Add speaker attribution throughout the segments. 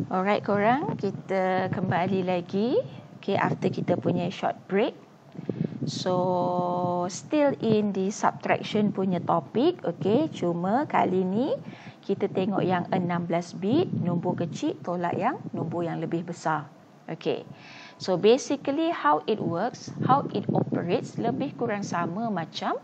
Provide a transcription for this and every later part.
Speaker 1: Alright korang, kita kembali lagi. Okay, after kita punya short break. So, still in the subtraction punya topik. Okay, cuma kali ni kita tengok yang 16 bit, nombor kecil tolak yang nombor yang lebih besar. Okay, so basically how it works, how it operates lebih kurang sama macam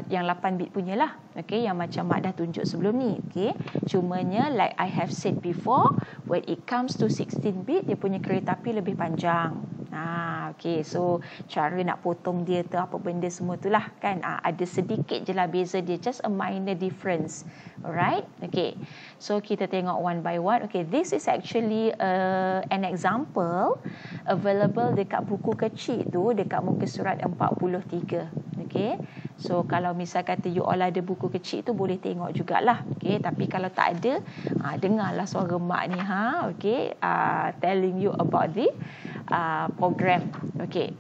Speaker 1: yang 8 bit punya lah. Okay, yang macam Mak dah tunjuk sebelum ni. Okay, cumanya like I have said before, when it comes to 16 bit, dia punya kereta api lebih panjang. Okay, so cara nak potong dia tu apa benda semua tu lah kan. Ada sedikit je lah beza dia, just a minor difference. Alright, okay. So kita tengok one by one. Okay, this is actually an example available dekat buku kecil tu, dekat muka surat 43. Okay, so kalau misal kata you all ada buku kecil tu boleh tengok jugalah. Okay, tapi kalau tak ada, dengarlah suara mak ni okay, telling you about the program. Okay,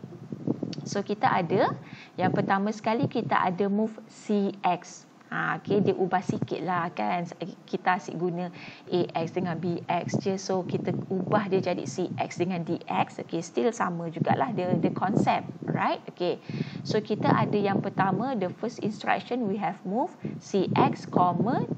Speaker 1: so kita ada yang pertama sekali kita ada move CX. Okay, dia ubah sikit lah kan. Kita asyik guna AX dengan BX je. So kita ubah dia jadi CX dengan DX. Okay, still sama jugalah dia konsep. Right? Okay, so kita ada yang pertama, the first instruction we have move CX, 3.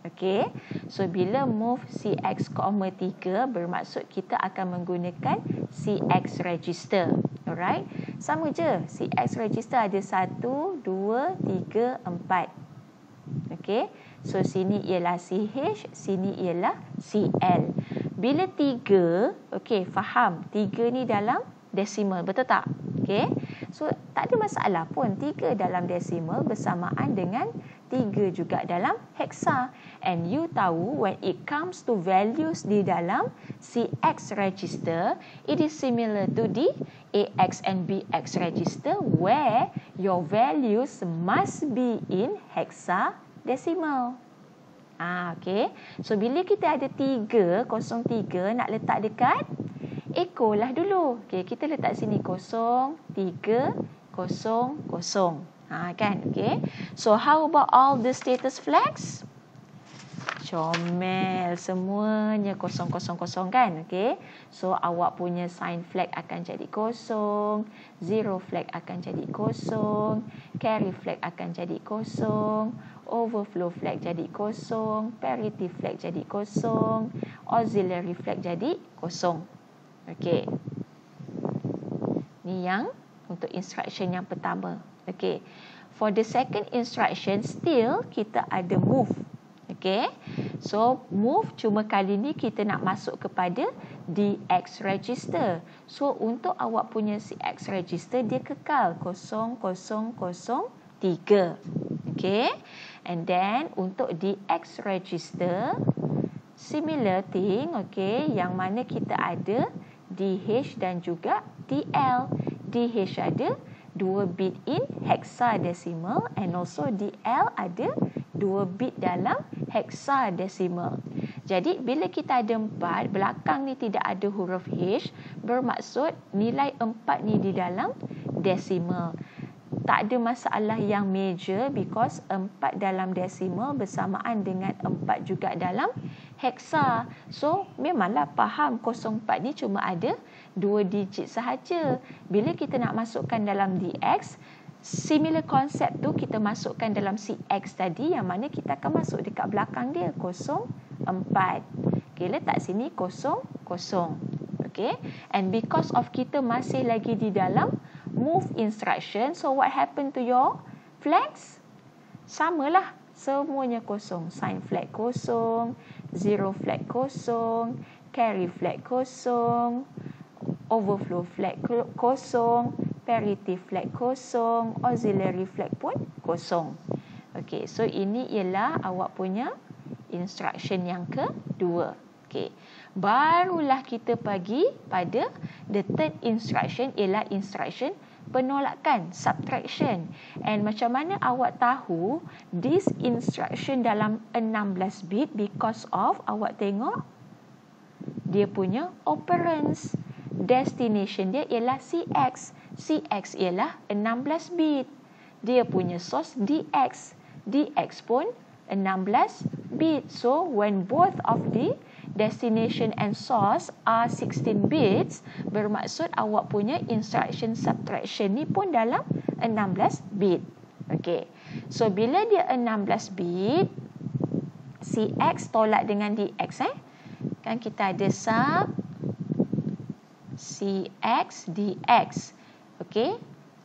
Speaker 1: Okay, so bila move CX, 3 bermaksud kita akan menggunakan CX register. Alright, sama je. CX register ada 1, 2, 3, 4. Okay, so sini ialah CH, sini ialah CL. Bila 3, okay, faham 3 ni dalam desimal, betul tak? Okay, so tak ada masalah pun. 3 dalam desimal bersamaan dengan 3 juga dalam hexa. And you tahu when it comes to values di dalam CX register, it is similar to the AX and BX register where your values must be in hexadecimal. Okay, so bila kita ada 3, 03 nak letak dekat echo lah dulu. Okay, kita letak sini 0, 3, 0, 0. Kan? Okay, so how about all the status flags? Comel, semuanya 0, 0, 0 kan? Okay, so awak punya sign flag akan jadi 0, zero flag akan jadi 0, carry flag akan jadi 0, overflow flag jadi 0, parity flag jadi 0, auxiliary flag jadi 0. Okay, ni yang untuk instruction yang pertama. Okay, for the second instruction still kita ada move. Okay, so move cuma kali ni kita nak masuk kepada DX register. So untuk awak punya CX register dia kekal 0003. Okay, and then untuk DX register similar thing. Okay, yang mana kita ada DH dan juga DL. DH ada 2 bit in hexadecimal and also DL ada 2 bit dalam hexadecimal. Jadi bila kita ada 4, belakang ni tidak ada huruf H, bermaksud nilai 4 ni di dalam decimal. Tak ada masalah yang major because 4 dalam decimal bersamaan dengan 4 juga dalam hexa. So memanglah faham 04 ni cuma ada 2 digit sahaja. Bila kita nak masukkan dalam DX, similar konsep tu kita masukkan dalam CX tadi, yang mana kita akan masuk dekat belakang dia 04. Okay, letak sini 00. Okay, and because of kita masih lagi di dalam move instruction, so what happened to your flags? Samalah, semuanya 0. Sign flag 0, zero flag 0, carry flag 0, overflow flag 0, parity flag 0, auxiliary flag pun 0. Okay, so ini ialah awak punya instruction yang kedua. Okay, barulah kita pergi pada the third instruction, ialah instruction penolakan, subtraction. And macam mana awak tahu this instruction dalam 16 bit? Because of awak tengok dia punya operands. Destination dia ialah CX. CX ialah 16 bit. Dia punya source DX. DX pun 16 bit. So when both of the destination and source are 16 bits, bermaksud awak punya instruction subtraction ni pun dalam 16 bit. Okey. So bila dia 16 bit, CX tolak dengan DX kan kita ada sub CX DX. Okey.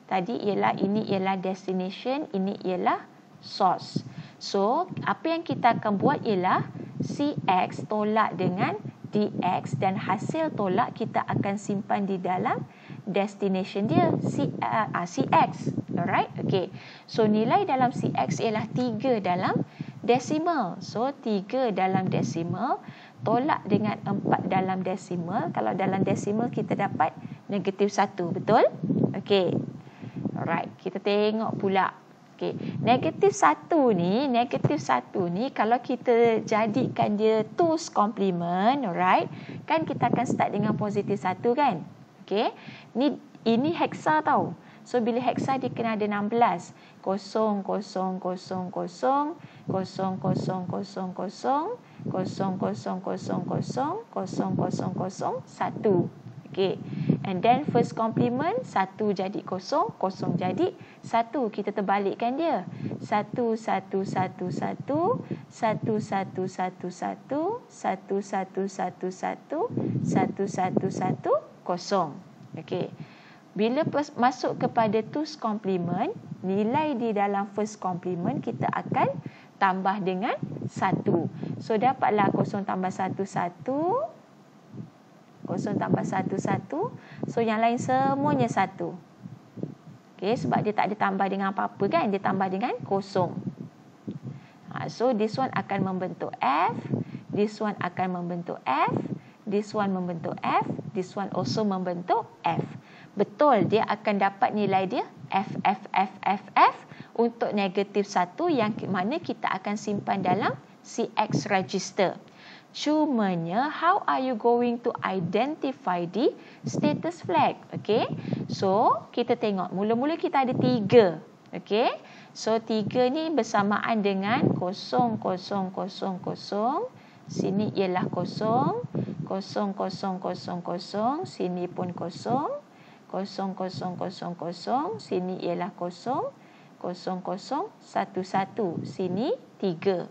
Speaker 1: Tadi ini ialah destination, ini ialah source. So, apa yang kita akan buat ialah CX tolak dengan DX dan hasil tolak kita akan simpan di dalam destination dia, CX. Alright? Okay. So, nilai dalam CX ialah 3 dalam decimal. So, 3 dalam decimal tolak dengan 4 dalam decimal. Kalau dalam decimal kita dapat negatif 1. Betul? Okay. Alright, kita tengok pula. Okay, negatif 1 ni kalau kita jadikan dia 2's complement, alright, kan kita akan start dengan positif 1 kan? Okay, ini hexa tau. So bila hexa dia kena ada 16. 0 0 0 0 0 0 0 0 0 0 0 0 0 1. Okay. And then first complement 1 jadi 0, 0 jadi 1. Kita terbalikkan dia. 1 1 1 1 1 1 1 1 1 1 1 1 1 1 0. Okay. Bila masuk kepada 2's complement, nilai di dalam first complement kita akan tambah dengan 1. So dapatlah 0 tambah 1 1. 0 tambah 1 1. So yang lain semuanya 1. Okay, sebab dia tak ada tambah dengan apa-apa kan, dia tambah dengan 0. So this one akan membentuk F, this one akan membentuk F, this one membentuk F, this one also membentuk F. Betul, dia akan dapat nilai dia F F F F F untuk negatif 1 yang mana kita akan simpan dalam CX register. Cumanya, how are you going to identify the status flag? Okay, so kita tengok. Mula-mula kita ada 3. Okay, so 3 ni bersamaan dengan 0 0 0 0 0. Sini ialah 0 0 0 0 0. Sini pun 0 0 0 0 0. Sini ialah 0 0 0 1 1. Sini 3.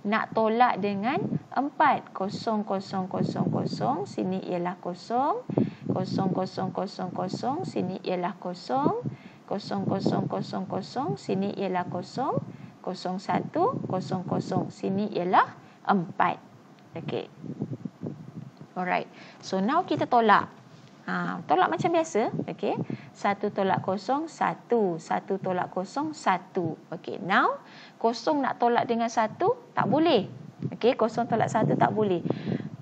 Speaker 1: Nak tolak dengan 4. 0 0 0 0. Sini ialah 0 0 0 0. Sini ialah 0 0 0 0. Sini ialah 0 0 1 0 0. Sini ialah 4. Okay. Alright. So now kita tolak. Tolak macam biasa. Okay. 1 tolak 0 1. 1 tolak 0 1. Okay. Now 0 nak tolak dengan 1 tak boleh. Okay. 0 tolak 1 tak boleh.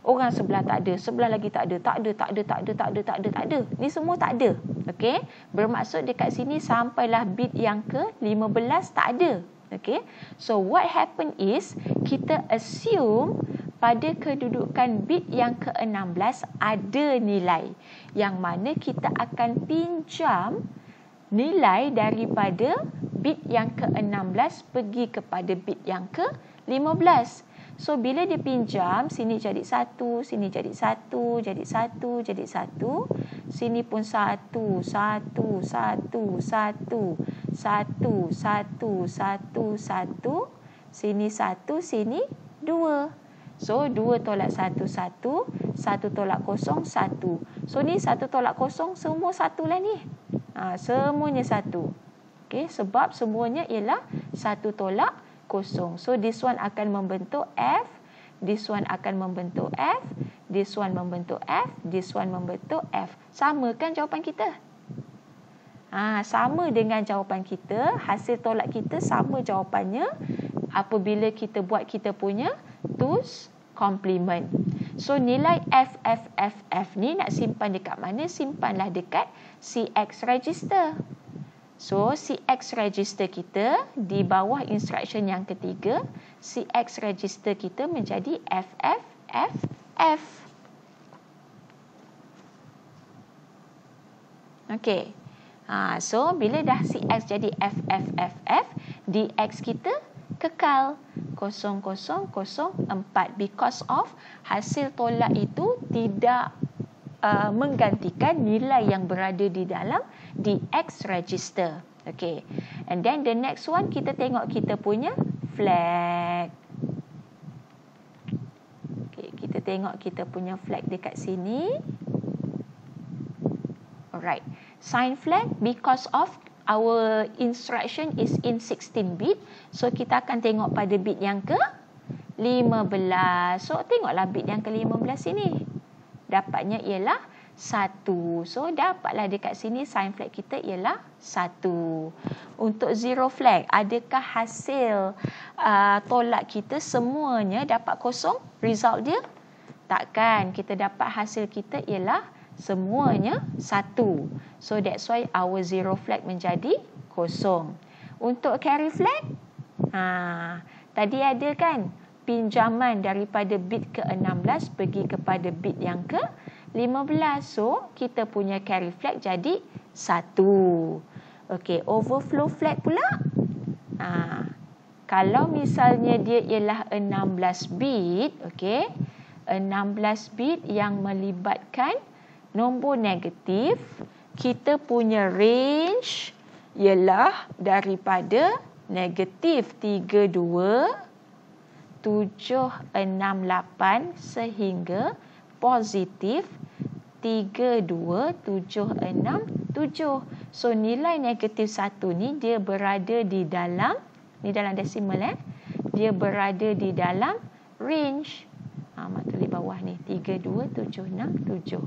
Speaker 1: Orang sebelah tak ada, sebelah lagi tak ada, tak ada. Ni semua tak ada. Okay. Bermaksud dekat sini sampailah bit yang ke-15 tak ada. Okay. So what happen is kita assume pada kedudukan bit yang ke-16 ada nilai yang mana kita akan pinjam nilai daripada bit yang ke-16 pergi kepada bit yang ke-15. So bila dia pinjam, sini jadi 1, sini jadi 1, jadi 1, jadi 1. Sini pun 1, 1, 1, 1, 1, 1, 1, 1, 1. Sini 1, sini 2. So 2 tolak 1 1, 1 tolak 0 1. So ni 1 tolak 0 semua 1 lah ni. Semuanya 1. Okey, sebab semuanya ialah 1 tolak 0. So this one akan membentuk F, this one akan membentuk F, this one membentuk F, this one membentuk F. Sama kan jawapan kita? Sama dengan jawapan kita, hasil tolak kita sama jawapannya apabila kita buat kita punya 2's complement. So nilai F ni nak simpan dekat mana? Simpanlah dekat CX register. So CX register kita di bawah instruction yang ketiga, CX register kita menjadi FFFF. Okey. So bila dah CX jadi FFFF, DX kita kekal. 0004 because of hasil tolak itu tidak menggantikan nilai yang berada di dalam di X register. Okay. And then the next one, kita tengok kita punya flag. Okay, kita tengok kita punya flag dekat sini. Alright. Sign flag because of our instruction is in 16-bit. So, kita akan tengok pada bit yang ke 15. So, tengoklah bit yang ke 15 ini. Dapatnya ialah 1. So, dapatlah dekat sini sign flag kita ialah 1. Untuk zero flag, adakah hasil tolak kita semuanya dapat kosong? Result dia? Takkan. Kita dapat hasil kita ialah semuanya 1. So, that's why our zero flag menjadi kosong. Untuk carry flag, tadi ada kan pinjaman daripada bit ke-16 pergi kepada bit yang ke-15. So, kita punya carry flag jadi 1. Okey, overflow flag pula. Kalau misalnya dia ialah 16 bit, okey, 16 bit yang melibatkan nombor negatif, kita punya range ialah daripada negatif 32 768 sehingga positif 32767. So, nilai negatif 1 ni dia berada di dalam, ni dalam desimal dia berada di dalam range. Mak tulis bawah ni 32767.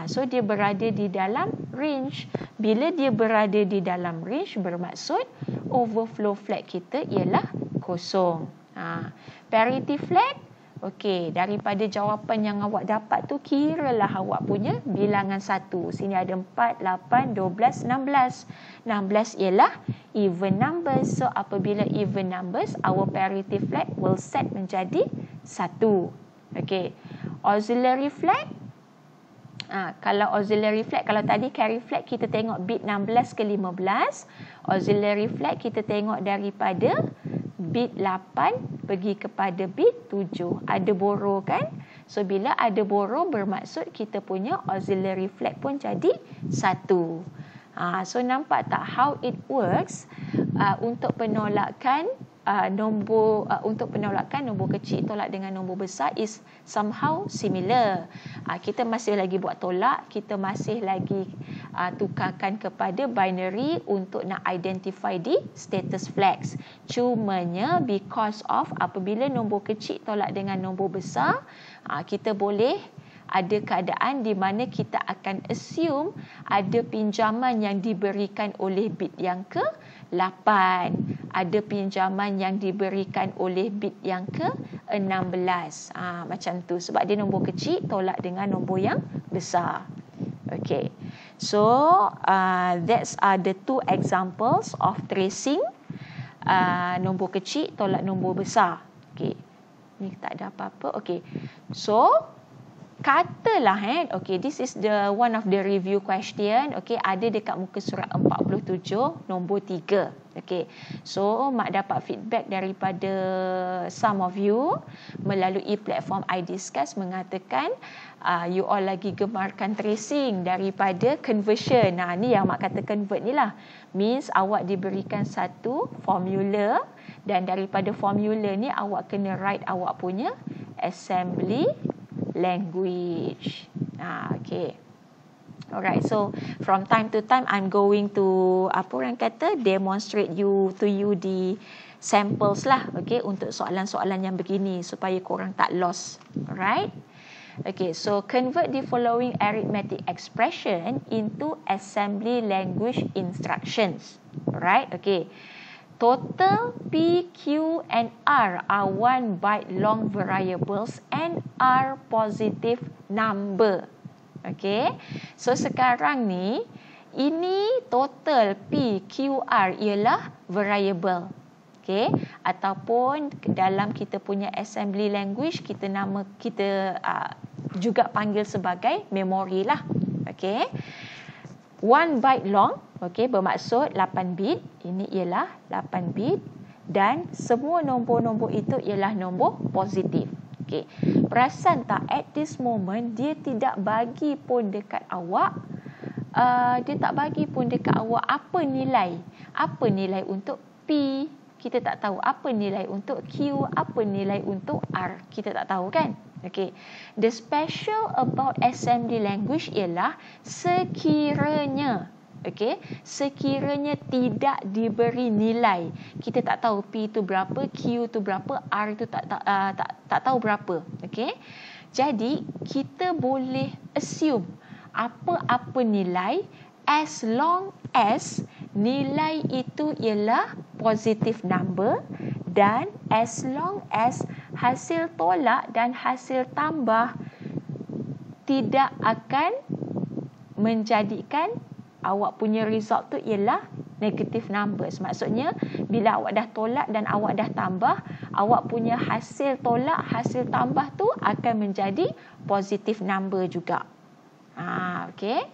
Speaker 1: So, dia berada di dalam range. Bila dia berada di dalam range, bermaksud overflow flag kita ialah kosong. Parity flag, okey, daripada jawapan yang awak dapat tu, kiralah awak punya bilangan 1. Sini ada 4, 8, 12, 16. 16 ialah even numbers. So, apabila even numbers, our parity flag will set menjadi 1. Okey. Auxiliary flag, kalau auxiliary flag, kalau tadi carry flag kita tengok bit 16 ke 15, auxiliary flag kita tengok daripada bit 8 pergi kepada bit 7. Ada borrow kan? So, bila ada borrow bermaksud kita punya auxiliary flag pun jadi 1. So, nampak tak how it works untuk penolakan untuk penolakan nombor kecil tolak dengan nombor besar is somehow similar. Kita masih lagi buat tolak, kita masih lagi tukarkan kepada binary untuk nak identify di status flags. Cumanya because of apabila nombor kecil tolak dengan nombor besar, kita boleh ada keadaan di mana kita akan assume ada pinjaman yang diberikan oleh bit yang ke-8. Ada pinjaman yang diberikan oleh bit yang ke-16. Macam tu. Sebab dia nombor kecil tolak dengan nombor yang besar. Okay. So, that's the two examples of tracing nombor kecil tolak nombor besar. Okay. Ni tak ada apa-apa. Okay. So, katalah okay, this is the one of the review question. Okay, ada dekat muka surat 47 nombor 3. Okay, so mak dapat feedback daripada some of you melalui platform iDiscuss mengatakan you all lagi gemarkan tracing daripada conversion. Ni yang mak kata convert ni lah, means awak diberikan satu formula dan daripada formula ni awak kena write awak punya assembly language. Okay. Alright, so from time to time I'm going to demonstrate to you the samples lah, okay, untuk soalan-soalan yang begini supaya korang tak lost. Alright. Okay, so convert the following arithmetic expression into assembly language instructions. Alright, okay. Total P, Q, and R are 1 byte long variables and are positive number. Okay. So, sekarang ni, ini total P, Q, R ialah variable. Okay. Ataupun dalam kita punya assembly language, kita juga panggil sebagai memory lah. Okay. 1 byte long, okay, bermaksud 8 bit. Ini ialah 8 bit. dan semua nombor-nombor itu ialah nombor positif. Okey. Perasan tak, at this moment dia tidak bagi pun dekat awak apa nilai. Apa nilai untuk P, kita tak tahu. Apa nilai untuk Q, apa nilai untuk R, kita tak tahu kan? Okay. The special about assembly language ialah sekiranya tidak diberi nilai. Kita tak tahu P itu berapa, Q itu berapa, R itu tak tahu berapa. Okay. Jadi kita boleh assume apa-apa nilai as long as nilai itu ialah positive number dan as long as hasil tolak dan hasil tambah tidak akan menjadikan awak punya result tu ialah negative numbers. Maksudnya bila awak dah tolak dan awak dah tambah, awak punya hasil tolak, hasil tambah tu akan menjadi positive number juga. Okay.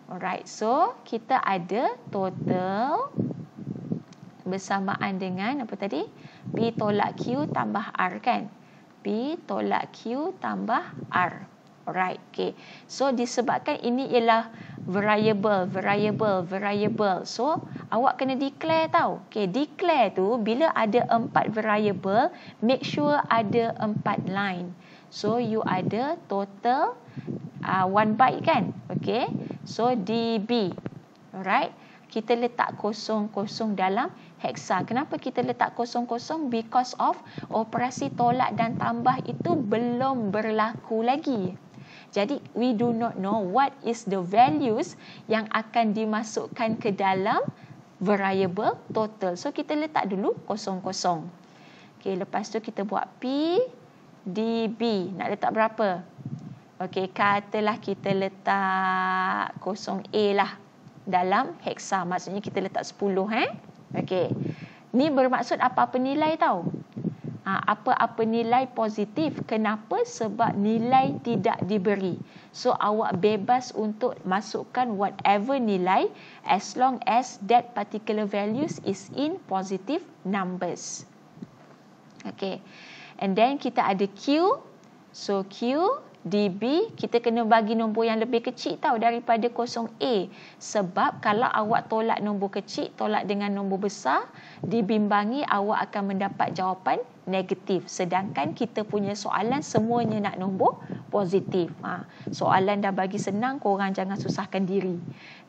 Speaker 1: Alright, so kita ada total bersamaan dengan apa tadi? P tolak Q tambah R kan? P tolak Q tambah R. Alright, okay. So disebabkan ini ialah variable. So awak kena declare tau. Okay, declare tu bila ada 4 variable, make sure ada 4 line. So you ada total 1 byte kan? Okay. So DB. Alright. Kita letak 00 dalam hexa. Kenapa kita letak 00? Because of operasi tolak dan tambah itu belum berlaku lagi. Jadi we do not know what is the values yang akan dimasukkan ke dalam variable total. So kita letak dulu 00. Okay, lepas tu kita buat P DB. Nak letak berapa? Okey, katalah kita letak 0A lah dalam hexa. Maksudnya kita letak 10. Okey. Ni bermaksud apa-apa nilai tau. Apa-apa nilai positif. Kenapa? Sebab nilai tidak diberi. So, awak bebas untuk masukkan whatever nilai as long as that particular values is in positive numbers. Okey. And then kita ada Q. So, Q DB, kita kena bagi nombor yang lebih kecil tau daripada 0A. Sebab kalau awak tolak nombor kecil, tolak dengan nombor besar, dibimbangi awak akan mendapat jawapan negatif. Sedangkan kita punya soalan semuanya nak nombor positif. Soalan dah bagi senang, korang jangan susahkan diri.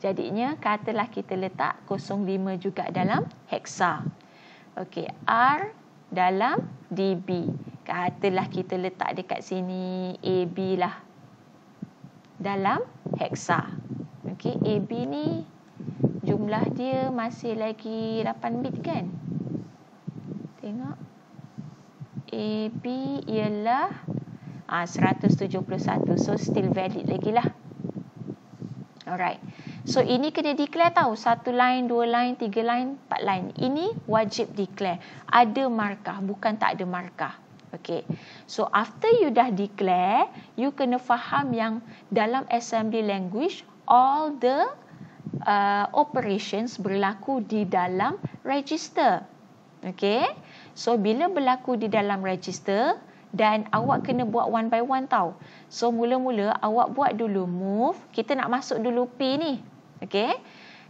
Speaker 1: Jadinya, katalah kita letak 05 juga dalam hexa. Okey, R dalam DB. Katalah kita letak dekat sini AB lah dalam hexa. Okey, AB ni jumlah dia masih lagi 8 bit kan? Tengok. AB ialah 171. So still valid lagi lah. Alright. So ini kena declare tau. 1 line, 2 line, 3 line, 4 line. Ini wajib declare. Ada markah, bukan tak ada markah. Okay. So after you dah declare, you kena faham yang dalam assembly language, all the operations berlaku di dalam register. Okay. So bila berlaku di dalam register, dan awak kena buat one by one tau. So mula-mula awak buat dulu move. Kita nak masuk dulu P ni. Okay.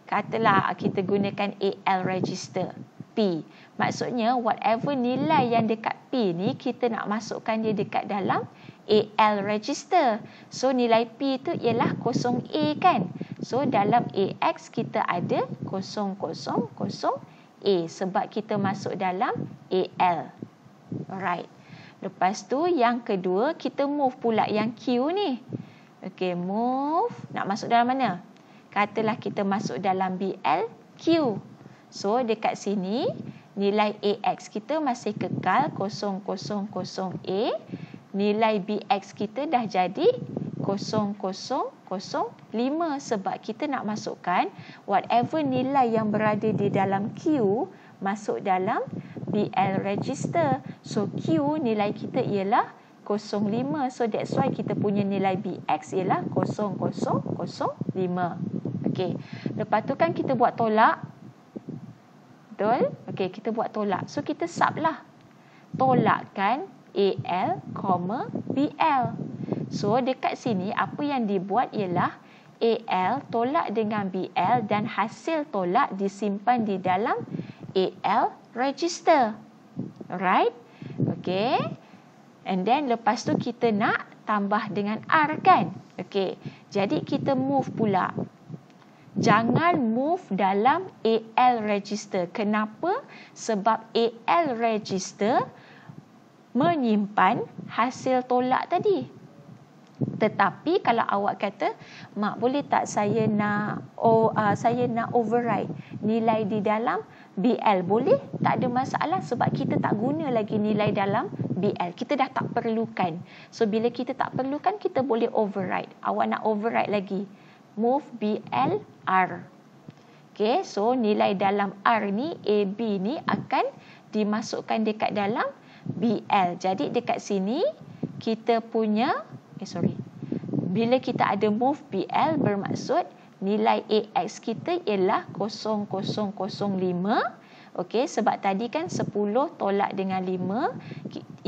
Speaker 1: Katalah kita gunakan AL register P. Maksudnya whatever nilai yang dekat P ni, kita nak masukkan dia dekat dalam AL register. So nilai P tu ialah 0A kan. So dalam AX kita ada 000A sebab kita masuk dalam AL. Alright. Lepas tu yang kedua, kita move pula yang Q ni. Okay, move. Nak masuk dalam mana? Katalah kita masuk dalam BLQ. So dekat sini nilai AX kita masih kekal 000A. Nilai BX kita dah jadi 0005 sebab kita nak masukkan whatever nilai yang berada di dalam Q masuk dalam BL register. So Q nilai kita ialah 05. So that's why kita punya nilai BX ialah 0005. Okey. Lepas tu kan kita buat tolak. Betul? Okey, kita buat tolak. So, kita sub lah. Tolakkan AL, BL. So, dekat sini apa yang dibuat ialah AL tolak dengan BL dan hasil tolak disimpan di dalam AL register. Alright? Okey. And then lepas tu kita nak tambah dengan R kan? Okey. Jadi kita move pula. Jangan move dalam AL register. Kenapa? Sebab AL register menyimpan hasil tolak tadi. Tetapi kalau awak kata, mak boleh tak saya nak override nilai di dalam BL, boleh, tak ada masalah sebab kita tak guna lagi nilai dalam BL. Kita dah tak perlukan. So bila kita tak perlukan, kita boleh override. Awak nak override lagi, move BL R. Okay, so nilai dalam R ni, AB ni akan dimasukkan dekat dalam BL. Jadi dekat sini kita punya bila kita ada move BL, bermaksud nilai AX kita ialah 0005. Okey, sebab tadi kan 10 tolak dengan 5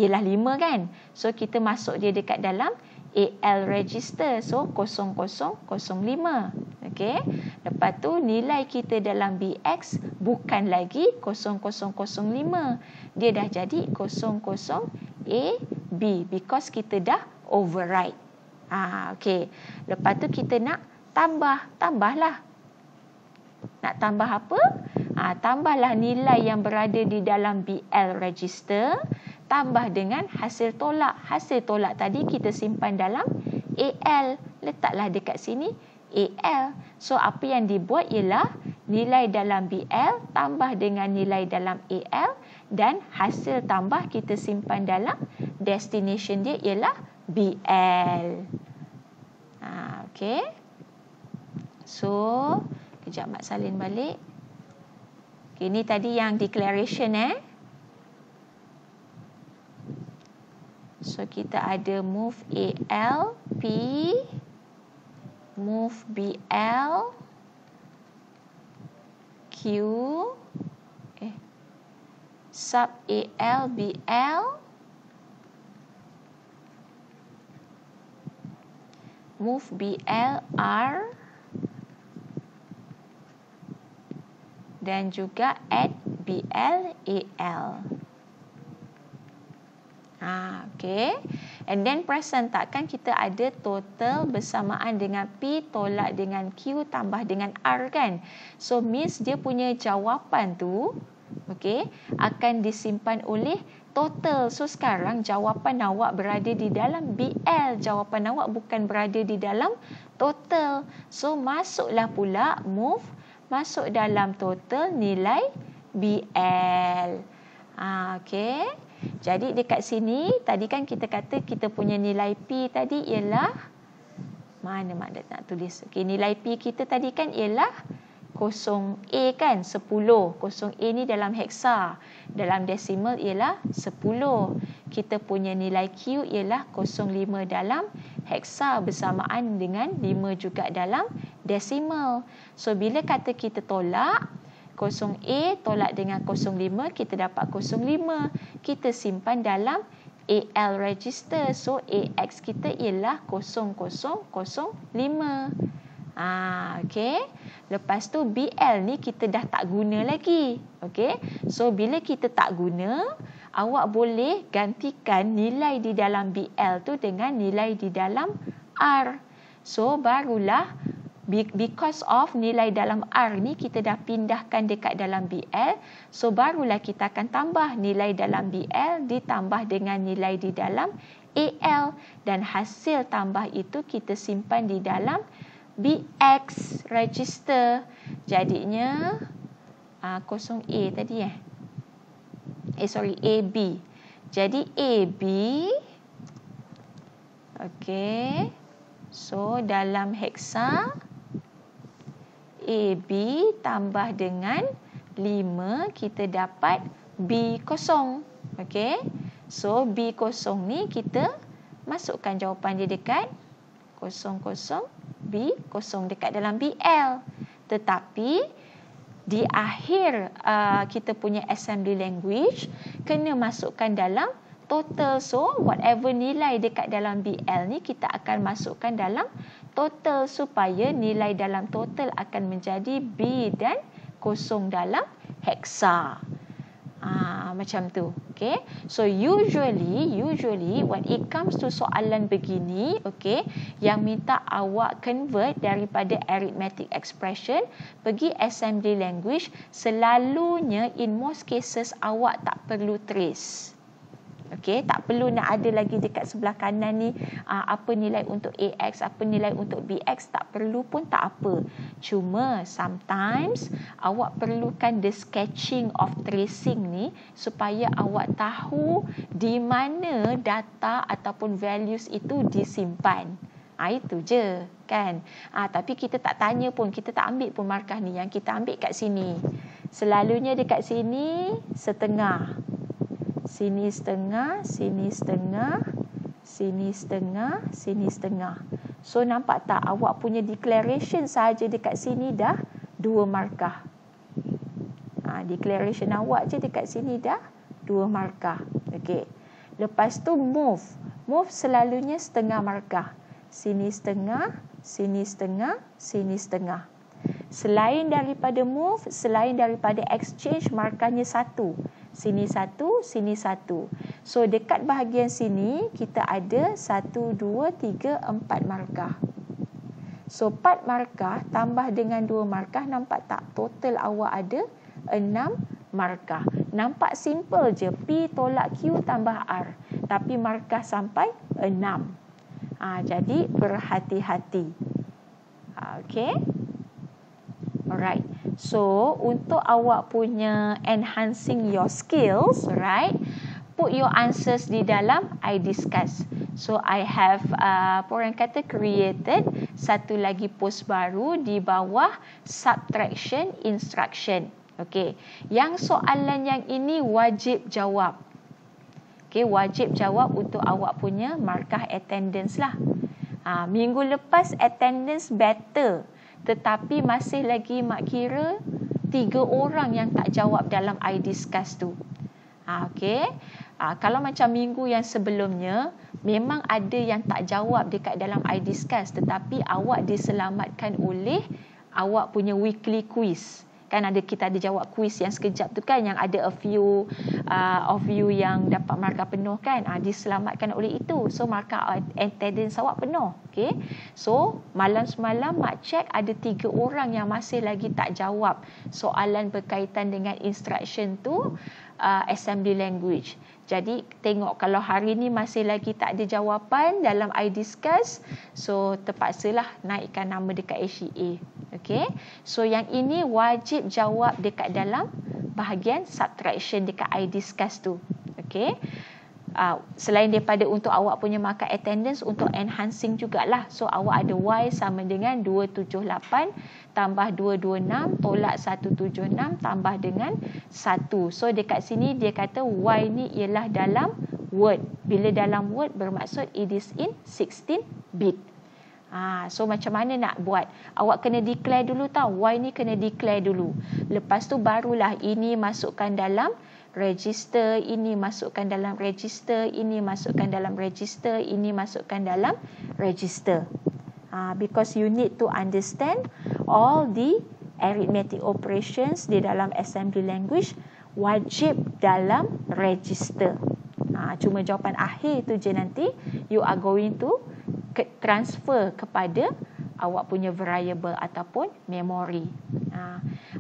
Speaker 1: ialah 5 kan. So kita masuk dia dekat dalam AL register. So 0005. Okey. Lepas tu nilai kita dalam BX bukan lagi 0005. Dia dah jadi 00AB because kita dah override. Okey. Lepas tu kita nak tambahlah. Nak tambah apa? Tambahlah nilai yang berada di dalam BL register tambah dengan hasil tolak. Hasil tolak tadi kita simpan dalam AL. Letaklah dekat sini AL. So apa yang dibuat ialah nilai dalam BL tambah dengan nilai dalam AL dan hasil tambah kita simpan dalam destination dia ialah BL. Okey. So, kejap Mak salin balik. Okay, ini tadi yang declaration So, kita ada move AL, P, move BL, Q, sub AL, BL, move BL, R, dan juga add BL, AL. Okay. And then perasan takkan kita ada total bersamaan dengan P tolak dengan Q tambah dengan R kan. So means dia punya jawapan tu akan disimpan oleh total. So sekarang jawapan awak berada di dalam BL. Jawapan awak bukan berada di dalam total. So masuklah pula move masuk dalam total nilai BL. Okay. Jadi dekat sini tadi kan kita kata kita punya nilai P tadi ialah mana Mak nak tulis. Okay, nilai P kita tadi kan ialah 0A kan 10. 0A ni dalam heksa. Dalam desimal ialah 10. Kita punya nilai Q ialah 05 dalam heksa bersamaan dengan 5 juga dalam desimal. So bila kata kita tolak 0A tolak dengan 05, kita dapat 05. Kita simpan dalam AL register. So AX kita ialah 0005. Okay. Lepas tu BL ni kita dah tak guna lagi. Okay. So bila kita tak guna, awak boleh gantikan nilai di dalam BL tu dengan nilai di dalam R. So barulah because of nilai dalam R ni kita dah pindahkan dekat dalam BL. So barulah kita akan tambah nilai dalam BL ditambah dengan nilai di dalam AL. Dan hasil tambah itu kita simpan di dalam BX register. Jadinya 0A tadi AB. Jadi AB. Okay. So dalam heksa AB tambah dengan 5 kita dapat B0. Okay. So B0 ni kita masukkan jawapan dia dekat 00B0 dekat dalam BL. Tetapi di akhir kita punya assembly language kena masukkan dalam total. So whatever nilai dekat dalam BL ni kita akan masukkan dalam total supaya nilai dalam total akan menjadi B dan kosong dalam hexa. Macam tu. Okay. So usually when it comes to soalan begini, okay, yang minta awak convert daripada arithmetic expression pergi assembly language, selalunya in most cases awak tak perlu trace. Okey, tak perlu nak ada lagi dekat sebelah kanan ni apa nilai untuk AX, apa nilai untuk BX, tak perlu pun tak apa. Cuma sometimes awak perlukan the sketching of tracing ni supaya awak tahu di mana data ataupun values itu disimpan. Itu je kan. Tapi kita tak tanya pun, kita tak ambil pun markah ni. Yang kita ambil kat sini. Selalunya dekat sini setengah. Sini setengah, sini setengah, sini setengah, sini setengah. So nampak tak awak punya declaration sahaja dekat sini dah 2 markah. Declaration awak je dekat sini dah 2 markah. Okey. Lepas tu move. Move selalunya setengah markah. Sini setengah, sini setengah, sini setengah. Selain daripada move, selain daripada exchange, markahnya 1. Sini 1, sini 1. So dekat bahagian sini kita ada 1, 2, 3, 4 markah. So 4 markah tambah dengan 2 markah, nampak tak? Total awak ada 6 markah. Nampak simple je. P tolak Q tambah R. Tapi markah sampai 6. Jadi berhati-hati. Okay. Alright. So, untuk awak punya enhancing your skills, right? Put your answers di dalam I discuss. So, I have orang kata created satu lagi post baru di bawah subtraction instruction. Okay. Yang soalan yang ini wajib jawab. Okay, wajib jawab untuk awak punya markah attendance lah. Minggu lepas attendance better. Tetapi masih lagi mak kira 3 orang yang tak jawab dalam I discuss tu. Okey. Kalau macam minggu yang sebelumnya, memang ada yang tak jawab dekat dalam I discuss, tetapi awak diselamatkan oleh awak punya weekly quiz. Kan kita ada jawab quiz yang sekejap tu kan, yang ada a few of you yang dapat markah penuh kan. Diselamatkan oleh itu. So markah attendance awak penuh. Okay. So malam semalam mak cek ada 3 orang yang masih lagi tak jawab soalan berkaitan dengan instruction tu assembly language. Jadi tengok kalau hari ni masih lagi tak ada jawapan dalam I discuss, so terpaksalah naikkan nama dekat HEA. Okay. So yang ini wajib jawab dekat dalam bahagian subtraction dekat I discuss tu. Okay. Selain daripada untuk awak punya markah attendance, untuk enhancing jugalah. So awak ada Y sama dengan 278 tambah 226 tolak 176 tambah dengan 1. So dekat sini dia kata Y ni ialah dalam word. Bila dalam word bermaksud it is in 16 bit. So macam mana nak buat? Awak kena declare dulu tau. Y ni kena declare dulu. Lepas tu barulah ini masukkan dalam register, ini masukkan dalam register, ini masukkan dalam register, ini masukkan dalam register. Because you need to understand all the arithmetic operations di dalam assembly language wajib dalam register. Cuma jawapan akhir tu je nanti you are going to transfer kepada awak punya variable ataupun memory.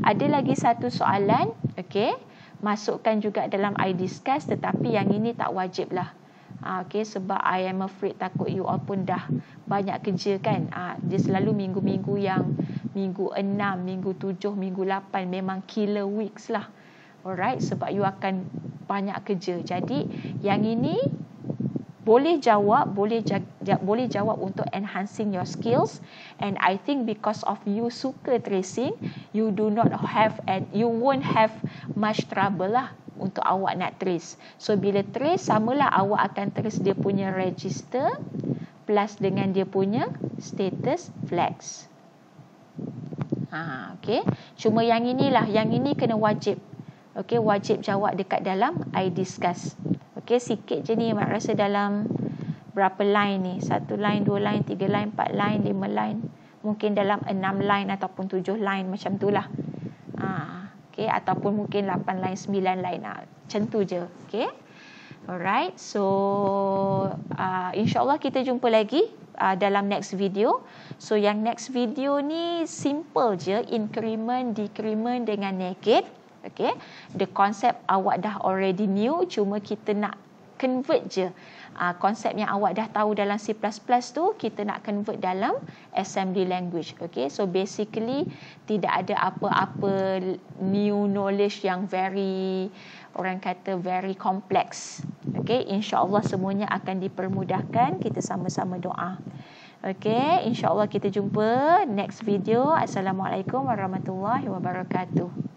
Speaker 1: Ada lagi satu soalan, okay? Masukkan juga dalam I discuss, tetapi yang ini tak wajib lah. Okay, sebab I am afraid takut you all pun dah banyak kerja kan. Dia selalu minggu-minggu yang minggu 6, minggu 7, minggu 8 memang killer weeks lah. Alright, sebab you akan banyak kerja. Jadi yang ini boleh jawab, boleh jawab untuk enhancing your skills. And I think because of you suka tracing, you won't have much trouble lah untuk awak nak trace. So bila trace, samalah awak akan trace dia punya register plus dengan dia punya status flags. Okey. Cuma yang inilah, yang ini kena wajib. Okey, wajib jawab dekat dalam I discuss. Okey, sikit je ni Mak rasa dalam berapa line ni? 1 line, 2 line, 3 line, 4 line, 5 line. Mungkin dalam 6 line ataupun 7 line macam tu lah. Okey, ataupun mungkin 8 line, 9 line. Macam tu je. Okey. Alright. So, insyaAllah kita jumpa lagi dalam next video. So, yang next video ni simple je. Increment, decrement dengan negate. Okay. The concept awak dah already knew. Cuma kita nak convert je. Konsep yang awak dah tahu dalam C++ tu, kita nak convert dalam assembly language. Okay. So, basically, tidak ada apa-apa new knowledge yang very, orang kata very complex. Okay. InsyaAllah semuanya akan dipermudahkan. Kita sama-sama doa. Okay. InsyaAllah kita jumpa next video. Assalamualaikum warahmatullahi wabarakatuh.